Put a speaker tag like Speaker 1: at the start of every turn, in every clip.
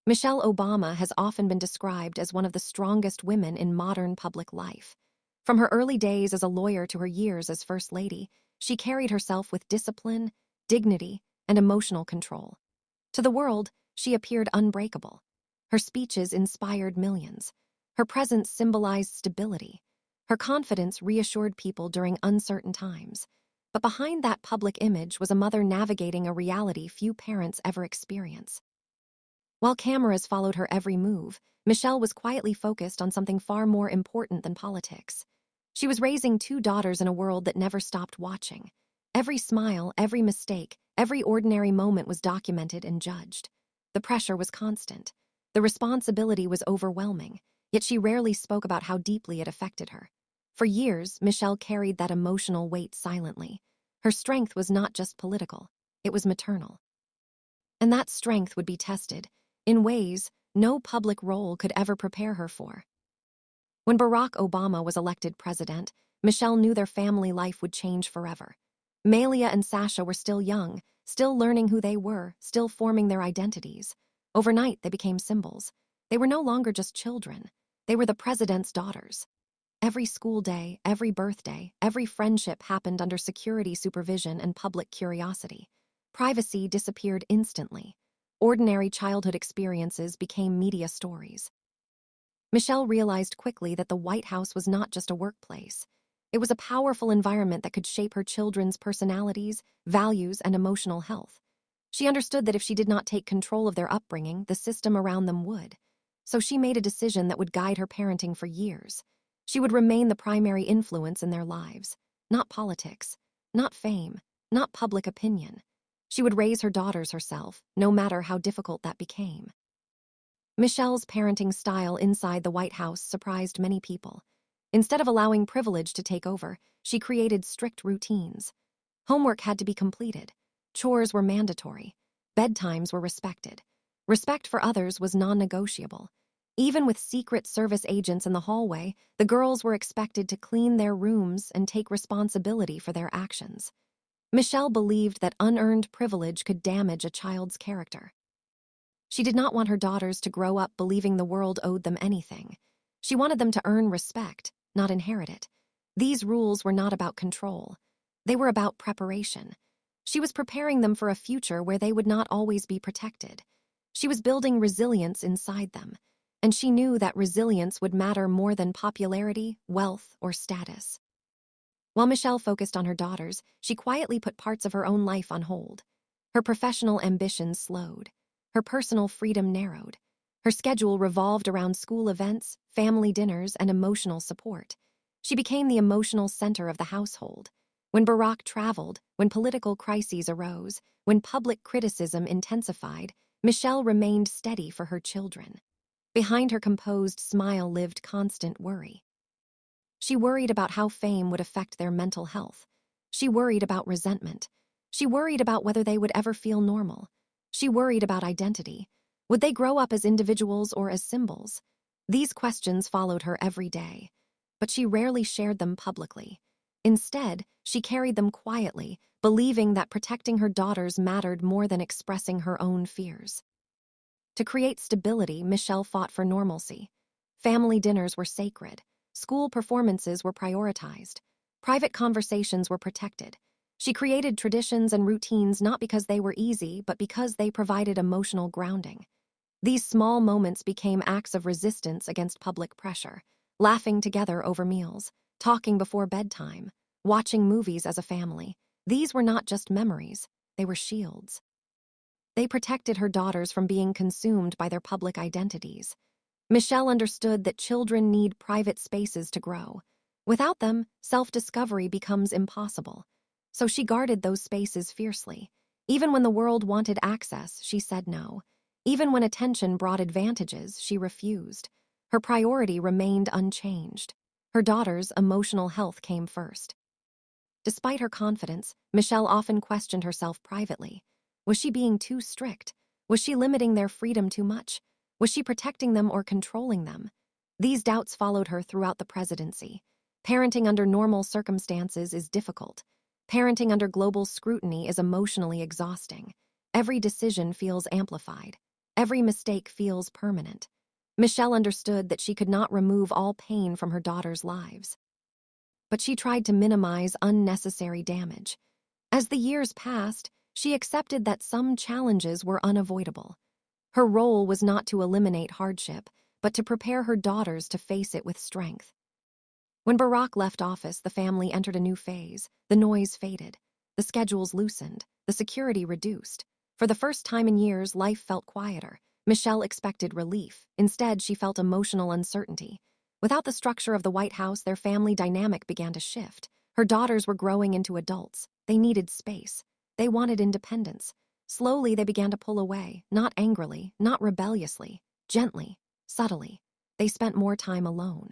Speaker 1: Michelle Obama has often been described as one of the strongest women in modern public life. From her early days as a lawyer to her years as First Lady, she carried herself with discipline, dignity, and emotional control. To the world, she appeared unbreakable. Her speeches inspired millions. Her presence symbolized stability. Her confidence reassured people during uncertain times. But behind that public image was a mother navigating a reality few parents ever experience. While cameras followed her every move, Michelle was quietly focused on something far more important than politics. She was raising two daughters in a world that never stopped watching. Every smile, every mistake, every ordinary moment was documented and judged. The pressure was constant. The responsibility was overwhelming, yet she rarely spoke about how deeply it affected her. For years, Michelle carried that emotional weight silently. Her strength was not just political, it was maternal. And that strength would be tested in ways no public role could ever prepare her for. When Barack Obama was elected president, Michelle knew their family life would change forever. Malia and Sasha were still young, still learning who they were, still forming their identities. Overnight, they became symbols. They were no longer just children. They were the president's daughters. Every school day, every birthday, every friendship happened under security supervision and public curiosity. Privacy disappeared instantly. Ordinary childhood experiences became media stories. Michelle realized quickly that the White House was not just a workplace. It was a powerful environment that could shape her children's personalities, values, and emotional health. She understood that if she did not take control of their upbringing, the system around them would. So she made a decision that would guide her parenting for years. She would remain the primary influence in their lives, not politics, not fame, not public opinion. She would raise her daughters herself, no matter how difficult that became. Michelle's parenting style inside the White House surprised many people. Instead of allowing privilege to take over, she created strict routines. Homework had to be completed. Chores were mandatory. Bedtimes were respected. Respect for others was non-negotiable. Even with Secret Service agents in the hallway, the girls were expected to clean their rooms and take responsibility for their actions. Michelle believed that unearned privilege could damage a child's character. She did not want her daughters to grow up believing the world owed them anything. She wanted them to earn respect, not inherit it. These rules were not about control. They were about preparation. She was preparing them for a future where they would not always be protected. She was building resilience inside them, and she knew that resilience would matter more than popularity, wealth, or status. While Michelle focused on her daughters, she quietly put parts of her own life on hold. Her professional ambitions slowed. Her personal freedom narrowed. Her schedule revolved around school events, family dinners, and emotional support. She became the emotional center of the household. When Barack traveled, when political crises arose, when public criticism intensified, Michelle remained steady for her children. Behind her composed smile lived constant worry. She worried about how fame would affect their mental health. She worried about resentment. She worried about whether they would ever feel normal. She worried about identity. Would they grow up as individuals or as symbols? These questions followed her every day, but she rarely shared them publicly. Instead, she carried them quietly, believing that protecting her daughters mattered more than expressing her own fears. To create stability, Michelle fought for normalcy. Family dinners were sacred. School performances were prioritized. Private conversations were protected. She created traditions and routines not because they were easy, but because they provided emotional grounding. These small moments became acts of resistance against public pressure, laughing together over meals, talking before bedtime, watching movies as a family. These were not just memories, they were shields. They protected her daughters from being consumed by their public identities. Michelle understood that children need private spaces to grow. Without them, self-discovery becomes impossible. So she guarded those spaces fiercely. Even when the world wanted access, she said no. Even when attention brought advantages, she refused. Her priority remained unchanged. Her daughter's emotional health came first. Despite her confidence, Michelle often questioned herself privately. Was she being too strict? Was she limiting their freedom too much? Was she protecting them or controlling them? These doubts followed her throughout the presidency. Parenting under normal circumstances is difficult. Parenting under global scrutiny is emotionally exhausting. Every decision feels amplified. Every mistake feels permanent. Michelle understood that she could not remove all pain from her daughters' lives. But she tried to minimize unnecessary damage. As the years passed, she accepted that some challenges were unavoidable. Her role was not to eliminate hardship, but to prepare her daughters to face it with strength. When Barack left office, the family entered a new phase. The noise faded. The schedules loosened. The security reduced. For the first time in years, life felt quieter. Michelle expected relief. Instead, she felt emotional uncertainty. Without the structure of the White House, their family dynamic began to shift. Her daughters were growing into adults. They needed space. They wanted independence. Slowly, they began to pull away, not angrily, not rebelliously, gently, subtly. They spent more time alone.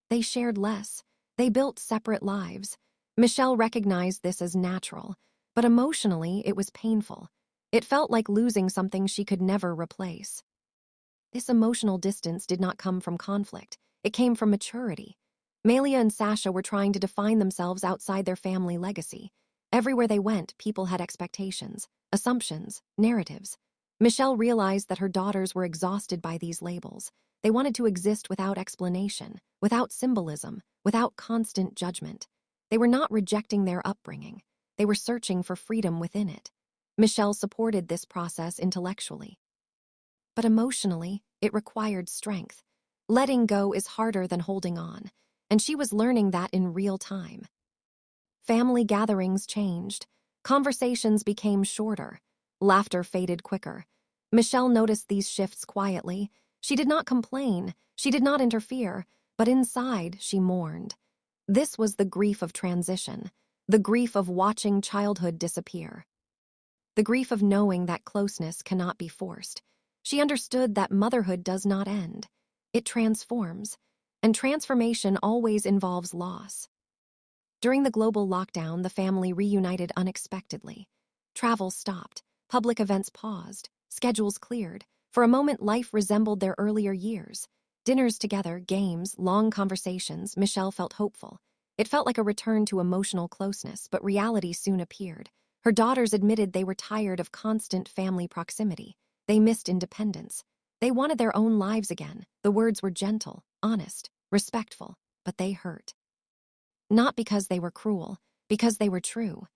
Speaker 1: They shared less. They built separate lives. Michelle recognized this as natural, but emotionally, it was painful. It felt like losing something she could never replace. This emotional distance did not come from conflict. It came from maturity. Malia and Sasha were trying to define themselves outside their family legacy. Everywhere they went, people had expectations, assumptions, narratives. Michelle realized that her daughters were exhausted by these labels. They wanted to exist without explanation, without symbolism, without constant judgment. They were not rejecting their upbringing. They were searching for freedom within it. Michelle supported this process intellectually. But emotionally, it required strength. Letting go is harder than holding on, and she was learning that in real time. Family gatherings changed. Conversations became shorter. Laughter faded quicker. Michelle noticed these shifts quietly. She did not complain. She did not interfere. But inside, she mourned. This was the grief of transition, the grief of watching childhood disappear, the grief of knowing that closeness cannot be forced. She understood that motherhood does not end. It transforms, and transformation always involves loss. During the global lockdown, the family reunited unexpectedly. Travel stopped, public events paused, schedules cleared. For a moment, life resembled their earlier years. Dinners together, games, long conversations. Michelle felt hopeful. It felt like a return to emotional closeness, but reality soon appeared. Her daughters admitted they were tired of constant family proximity. They missed independence. They wanted their own lives again. The words were gentle, honest, respectful, but they hurt. Not because they were cruel, because they were true.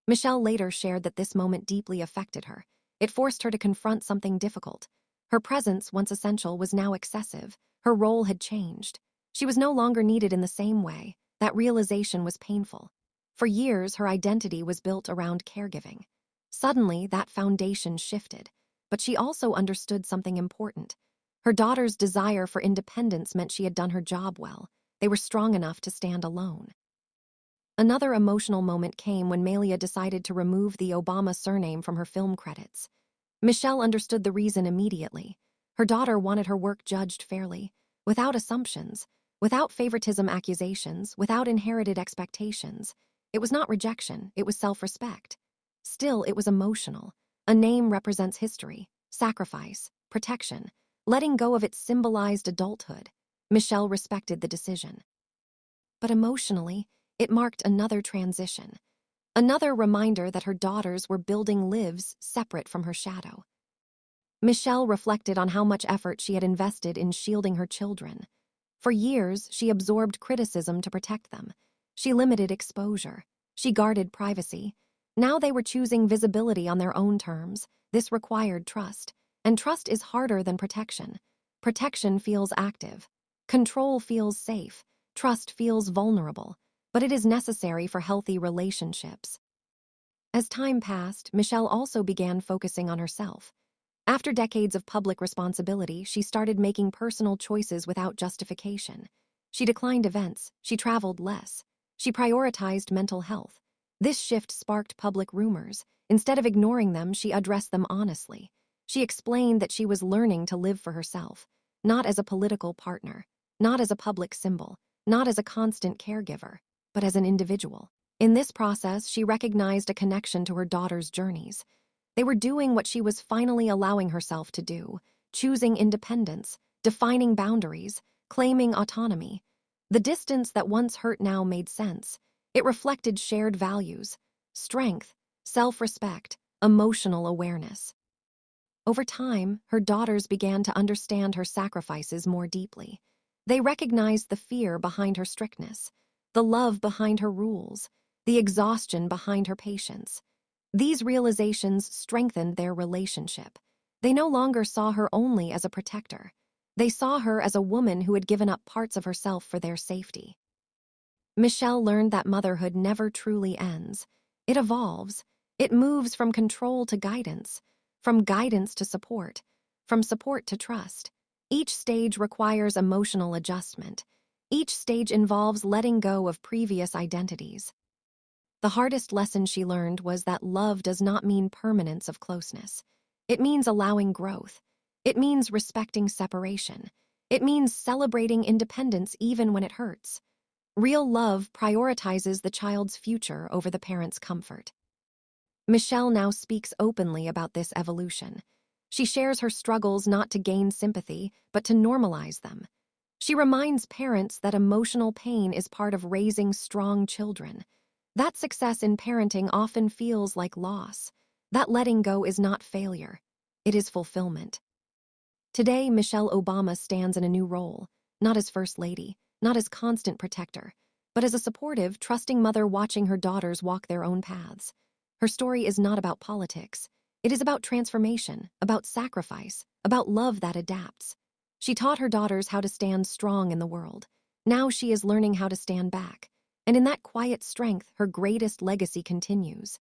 Speaker 1: Michelle later shared that this moment deeply affected her. It forced her to confront something difficult. Her presence, once essential, was now excessive. Her role had changed. She was no longer needed in the same way. That realization was painful. For years, her identity was built around caregiving. Suddenly, that foundation shifted. But she also understood something important. Her daughter's desire for independence meant she had done her job well. They were strong enough to stand alone. Another emotional moment came when Malia decided to remove the Obama surname from her film credits. Michelle understood the reason immediately. Her daughter wanted her work judged fairly, without assumptions, without favoritism accusations, without inherited expectations. It was not rejection, it was self-respect. Still, it was emotional. A name represents history, sacrifice, protection. Letting go of it symbolized adulthood. Michelle respected the decision. But emotionally, it marked another transition. Another reminder that her daughters were building lives separate from her shadow. Michelle reflected on how much effort she had invested in shielding her children. For years, she absorbed criticism to protect them. She limited exposure. She guarded privacy. Now they were choosing visibility on their own terms. This required trust. And trust is harder than protection. Protection feels active. Control feels safe. Trust feels vulnerable. But it is necessary for healthy relationships. As time passed, Michelle also began focusing on herself. After decades of public responsibility, she started making personal choices without justification. She declined events. She traveled less. She prioritized mental health. This shift sparked public rumors. Instead of ignoring them, she addressed them honestly. She explained that she was learning to live for herself, not as a political partner, not as a public symbol, not as a constant caregiver, but as an individual. In this process, she recognized a connection to her daughter's journeys. They were doing what she was finally allowing herself to do, choosing independence, defining boundaries, claiming autonomy. The distance that once hurt now made sense. It reflected shared values, strength, self-respect, emotional awareness. Over time, her daughters began to understand her sacrifices more deeply. They recognized the fear behind her strictness, the love behind her rules, the exhaustion behind her patience. These realizations strengthened their relationship. They no longer saw her only as a protector. They saw her as a woman who had given up parts of herself for their safety. Michelle learned that motherhood never truly ends. It evolves. It moves from control to guidance, from guidance to support, from support to trust. Each stage requires emotional adjustment. Each stage involves letting go of previous identities. The hardest lesson she learned was that love does not mean permanence of closeness. It means allowing growth. It means respecting separation. It means celebrating independence even when it hurts. Real love prioritizes the child's future over the parent's comfort. Michelle now speaks openly about this evolution. She shares her struggles not to gain sympathy, but to normalize them. She reminds parents that emotional pain is part of raising strong children. That success in parenting often feels like loss. That letting go is not failure. It is fulfillment. Today, Michelle Obama stands in a new role, not as First Lady, not as constant protector, but as a supportive, trusting mother watching her daughters walk their own paths. Her story is not about politics. It is about transformation, about sacrifice, about love that adapts. She taught her daughters how to stand strong in the world. Now she is learning how to stand back. And in that quiet strength, her greatest legacy continues.